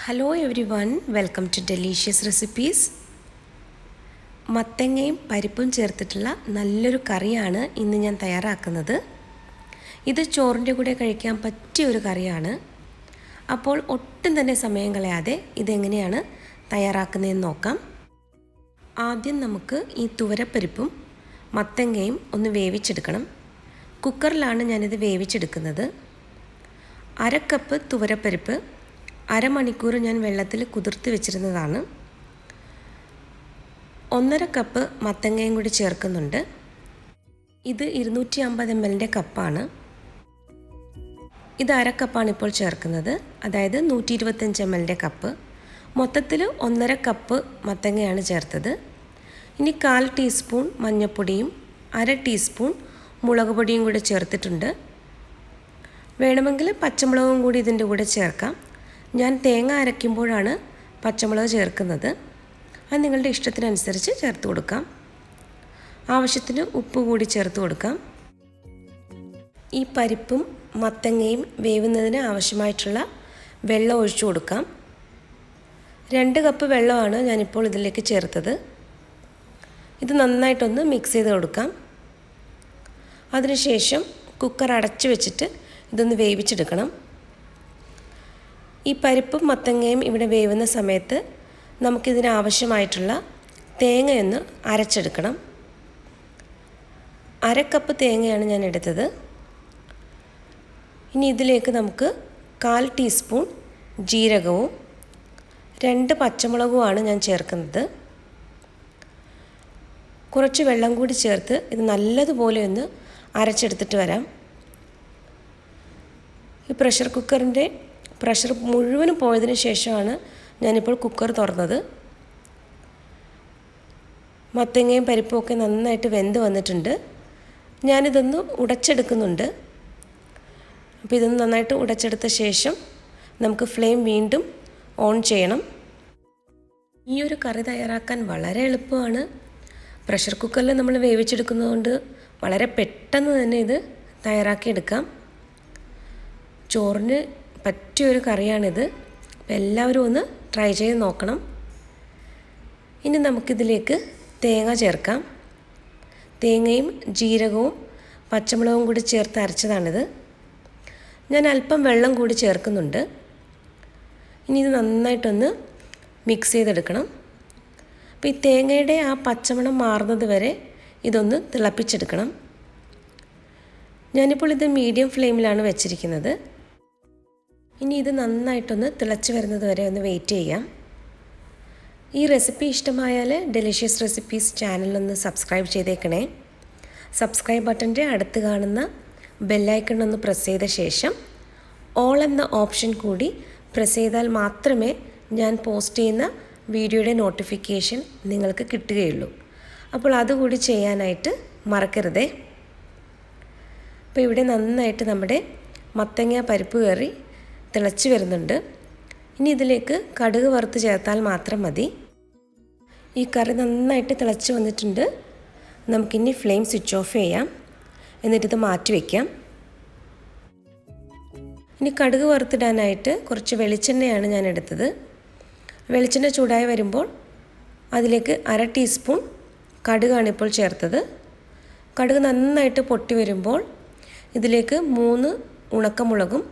Hello everyone, welcome to Delicious Recipes. മത്തങ്ങയും പരിപ്പും ചേർത്തിട്ടുള്ള നല്ലൊരു കറിയാണ് ഇന്ന് ഞാൻ തയ്യാറാക്കുന്നത്. ഇത് ചോറിൻ്റെ കൂടെ കഴിക്കാൻ പറ്റിയ ഒരു കറിയാണ്. അപ്പോൾ ഒട്ടും തന്നെ സമയം കളയാതെ ഇതെങ്ങനെയാണ് തയ്യാറാക്കുന്നതെന്ന് നോക്കാം. ആദ്യം നമുക്ക് ഈ തുവരപ്പരിപ്പും മത്തങ്ങയും ഒന്ന് വേവിച്ചെടുക്കണം. കുക്കറിലാണ് ഞാനിത് വേവിച്ചെടുക്കുന്നത്. 1/2 കപ്പ് തുവരപ്പരിപ്പ് അരമണിക്കൂർ ഞാൻ വെള്ളത്തിൽ കുതിർത്ത് വെച്ചിരുന്നതാണ്. 1/2 കപ്പ് മത്തങ്ങയും കൂടി ചേർക്കുന്നുണ്ട്. ഇത് 250 ml കപ്പാണ്. ഇത് 1/2 കപ്പാണ് ഇപ്പോൾ ചേർക്കുന്നത്, അതായത് 125 ml കപ്പ്. മൊത്തത്തിൽ 1/2 കപ്പ് മത്തങ്ങയാണ് ചേർത്തത്. ഇനി 1/4 ടീസ്പൂൺ മഞ്ഞൾപ്പൊടിയും 1/2 ടീസ്പൂൺ മുളക് പൊടിയും കൂടി ചേർത്തിട്ടുണ്ട്. വേണമെങ്കിൽ പച്ചമുളകും കൂടി ഇതിൻ്റെ കൂടെ ചേർക്കാം. ഞാൻ തേങ്ങ അരയ്ക്കുമ്പോഴാണ് പച്ചമുളക് ചേർക്കുന്നത്. അത് നിങ്ങളുടെ ഇഷ്ടത്തിനനുസരിച്ച് ചേർത്ത് കൊടുക്കാം. ആവശ്യത്തിന് ഉപ്പ് കൂടി ചേർത്ത് കൊടുക്കാം. ഈ പരിപ്പും മത്തങ്ങയും വേവുന്നതിന് ആവശ്യമായിട്ടുള്ള വെള്ളം ഒഴിച്ചു കൊടുക്കാം. 2 കപ്പ് വെള്ളമാണ് ഞാനിപ്പോൾ ഇതിലേക്ക് ചേർത്തത്. ഇത് നന്നായിട്ടൊന്ന് മിക്സ് ചെയ്ത് കൊടുക്കാം. അതിനുശേഷം കുക്കർ അടച്ചു വെച്ചിട്ട് ഇതൊന്ന് വേവിച്ചെടുക്കണം. ഈ പരിപ്പും മത്തങ്ങയും ഇവിടെ വേവുന്ന സമയത്ത് നമുക്കിതിന് ആവശ്യമായിട്ടുള്ള തേങ്ങയൊന്ന് അരച്ചെടുക്കണം. 1/2 കപ്പ് തേങ്ങയാണ് ഞാൻ എടുത്തത്. ഇനി ഇതിലേക്ക് നമുക്ക് 1/4 ടീസ്പൂൺ ജീരകവും 2 പച്ചമുളകുമാണ് ഞാൻ ചേർക്കുന്നത്. കുറച്ച് വെള്ളം കൂടി ചേർത്ത് ഇത് നല്ലതുപോലെ ഒന്ന് അരച്ചെടുത്തിട്ട് വരാം. ഈ പ്രഷർ കുക്കറിൻ്റെ പ്രഷർ മുഴുവനും പോയതിന് ശേഷമാണ് ഞാനിപ്പോൾ കുക്കർ തുറന്നത്. മത്തങ്ങയും പരിപ്പും ഒക്കെ നന്നായിട്ട് വെന്ത് വന്നിട്ടുണ്ട്. ഞാനിതൊന്ന് ഉടച്ചെടുക്കുന്നുണ്ട്. അപ്പോൾ ഇതൊന്ന് നന്നായിട്ട് ഉടച്ചെടുത്ത ശേഷം നമുക്ക് ഫ്ലെയിം വീണ്ടും ഓൺ ചെയ്യണം. ഈ ഒരു കറി തയ്യാറാക്കാൻ വളരെ എളുപ്പമാണ്. പ്രഷർ കുക്കറിൽ നമ്മൾ വേവിച്ചെടുക്കുന്നതുകൊണ്ട് വളരെ പെട്ടെന്ന് തന്നെ ഇത് തയ്യാറാക്കിയെടുക്കാം. ചോറിന് പറ്റിയൊരു കറിയാണിത്. അപ്പോൾ എല്ലാവരും ഒന്ന് ട്രൈ ചെയ്ത് നോക്കണം. ഇനി നമുക്കിതിലേക്ക് തേങ്ങ ചേർക്കാം. തേങ്ങയും ജീരകവും പച്ചമുളകും കൂടി ചേർത്ത് അരച്ചതാണിത്. ഞാൻ അല്പം വെള്ളം കൂടി ചേർക്കുന്നുണ്ട്. ഇനി ഇത് നന്നായിട്ടൊന്ന് മിക്സ് ചെയ്തെടുക്കണം. അപ്പോൾ ഈ തേങ്ങയുടെ ആ പച്ചമണം മാറുന്നത് വരെ ഇതൊന്ന് തിളപ്പിച്ചെടുക്കണം. ഞാനിപ്പോൾ ഇത് മീഡിയം ഫ്ലെയിമിലാണ് വെച്ചിരിക്കുന്നത്. ഇനി ഇത് നന്നായിട്ടൊന്ന് തിളച്ച് വരുന്നത് വരെ ഒന്ന് വെയിറ്റ് ചെയ്യാം. ഈ റെസിപ്പി ഇഷ്ടമായാൽ ഡെലിഷ്യസ് റെസിപ്പീസ് ചാനലൊന്ന് സബ്സ്ക്രൈബ് ചെയ്തേക്കണേ. സബ്സ്ക്രൈബ് ബട്ടൻ്റെ അടുത്ത് കാണുന്ന ബെല്ലൈക്കൺ ഒന്ന് പ്രസ് ചെയ്ത ശേഷം ഓൾ എന്ന ഓപ്ഷൻ കൂടി പ്രസ് ചെയ്താൽ മാത്രമേ ഞാൻ പോസ്റ്റ് ചെയ്യുന്ന വീഡിയോയുടെ നോട്ടിഫിക്കേഷൻ നിങ്ങൾക്ക് കിട്ടുകയുള്ളൂ. അപ്പോൾ അതുകൂടി ചെയ്യാനായിട്ട് മറക്കരുതേ. അപ്പോൾ ഇവിടെ നന്നായിട്ട് നമ്മുടെ മത്തങ്ങ പരിപ്പ് കറി തിളച്ച് വരുന്നുണ്ട്. ഇനി ഇതിലേക്ക് കടുക് വറുത്ത് ചേർത്താൽ മാത്രം മതി. ഈ കറി നന്നായിട്ട് തിളച്ച് വന്നിട്ടുണ്ട്. നമുക്കിനി ഫ്ലെയിം സ്വിച്ച് ഓഫ് ചെയ്യാം. എന്നിട്ടിത് മാറ്റി വയ്ക്കാം. ഇനി കടുക് വറുത്തിടാനായിട്ട് കുറച്ച് വെളിച്ചെണ്ണയാണ് ഞാൻ എടുത്തത്. വെളിച്ചെണ്ണ ചൂടായി വരുമ്പോൾ അതിലേക്ക് 1/2 ടീസ്പൂൺ കടുകാണ് ഇപ്പോൾ ചേർത്തത്. കടുക് നന്നായിട്ട് പൊട്ടി വരുമ്പോൾ ഇതിലേക്ക് 3 ഉണക്കമുളകും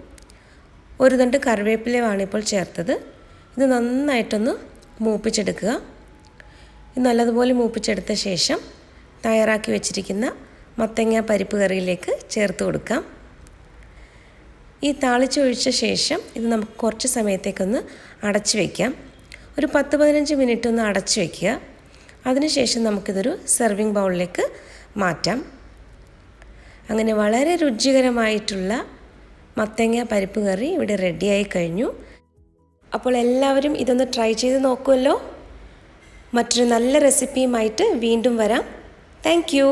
1 തണ്ട് കറിവേപ്പിലയുമാണ് ഇപ്പോൾ ചേർത്തത്. ഇത് നന്നായിട്ടൊന്ന് മൂപ്പിച്ചെടുക്കുക. ഇത് നല്ലതുപോലെ മൂപ്പിച്ചെടുത്ത ശേഷം തയ്യാറാക്കി വെച്ചിരിക്കുന്ന മത്തങ്ങ പരിപ്പ് കറിയിലേക്ക് ചേർത്ത് കൊടുക്കാം. ഈ താളിച്ചൊഴിച്ച ശേഷം ഇത് നമുക്ക് കുറച്ച് സമയത്തേക്കൊന്ന് അടച്ചു വയ്ക്കാം. ഒരു 10-15 മിനിറ്റ് ഒന്ന് അടച്ചു വയ്ക്കുക. അതിനുശേഷം നമുക്കിതൊരു സെർവിങ് ബൗളിലേക്ക് മാറ്റാം. അങ്ങനെ വളരെ രുചികരമായിട്ടുള്ള മത്തങ്ങ പരിപ്പ് കറി ഇവിടെ റെഡിയായി കഴിഞ്ഞു. അപ്പോൾ എല്ലാവരും ഇതൊന്ന് ട്രൈ ചെയ്ത് നോക്കുമല്ലോ. മറ്റൊരു നല്ല റെസിപ്പിയുമായിട്ട് വീണ്ടും വരാം. Thank you.